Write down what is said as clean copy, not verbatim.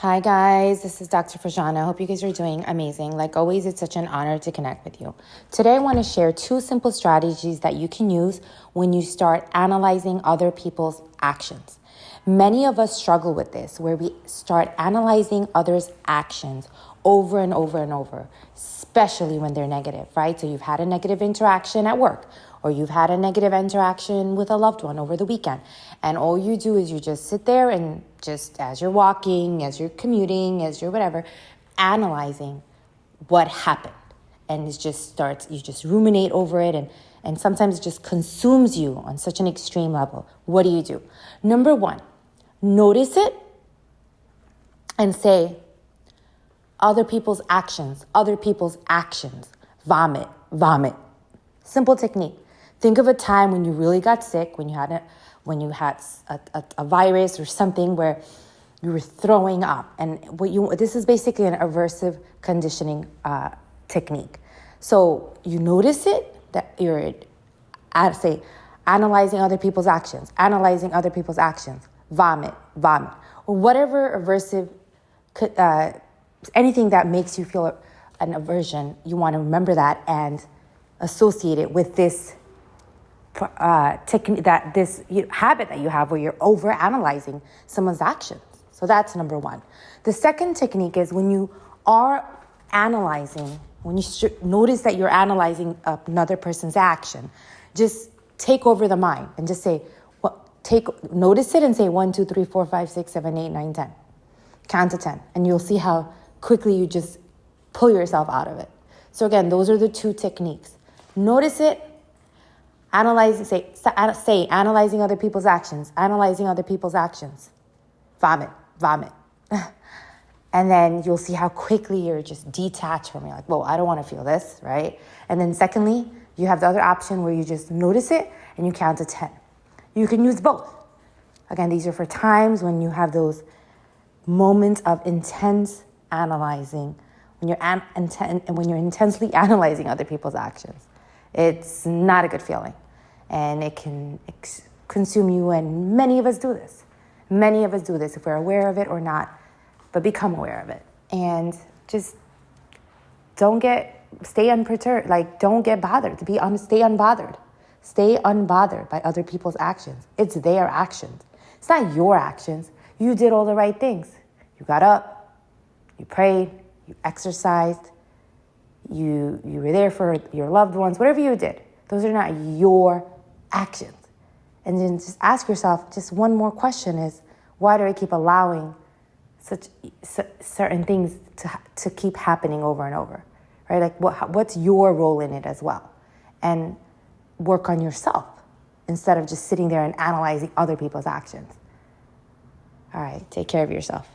Hi guys, this is Dr. Fajana. I hope you guys are doing amazing. Like always, it's such an honor to connect with you. Today I want to share 2 simple strategies that you can use when you start analyzing other people's actions. Many of us struggle with this, where we start analyzing others' actions over and over and over, especially when they're negative, right? So you've had a negative interaction at work, or you've had a negative interaction with a loved one over the weekend. And all you do is you just sit there and just as you're walking, as you're commuting, as you're whatever, analyzing what happened. And it just starts, you just ruminate over it, and sometimes it just consumes you on such an extreme level. What do? Number 1, notice it and say, other people's actions, vomit, vomit. Simple technique. Think of a time when you really got sick, when you had a virus or something where you were throwing up. And this is basically an aversive conditioning technique. So you notice it, that you're, analyzing other people's actions, vomit, or whatever aversive, anything that makes you feel an aversion, you want to remember that and associate it with this habit that you have where you're over analyzing someone's actions. So that's number 1. The second technique is when you are analyzing, when you notice that you're analyzing another person's action, just take over the mind and just say, notice it and say 1, 2, 3, 4, 5, 6, 7, 8, 9, 10. Count to 10, and you'll see how quickly you just pull yourself out of it. So again, those are the 2 techniques. Notice it, analyzing other people's actions, vomit. And then you'll see how quickly you're just detached from it. Like, whoa, I don't want to feel this, right? And then secondly, you have the other option where you just notice it and you count to 10. You can use both. Again, these are for times when you have those moments of intense analyzing, when you're intensely analyzing other people's actions. It's not a good feeling, and it can consume you, and many of us do this. If we're aware of it or not, but become aware of it. And just stay unperturbed, don't get bothered, stay unbothered. Stay unbothered by other people's actions. It's their actions. It's not your actions. You did all the right things. You got up, you prayed, you exercised, you were there for your loved ones, whatever you did. Those are not your actions. And then just ask yourself, just one more question is, why do I keep allowing certain things to keep happening over and over, right? Like what's your role in it as well? And work on yourself instead of just sitting there and analyzing other people's actions. All right, take care of yourself.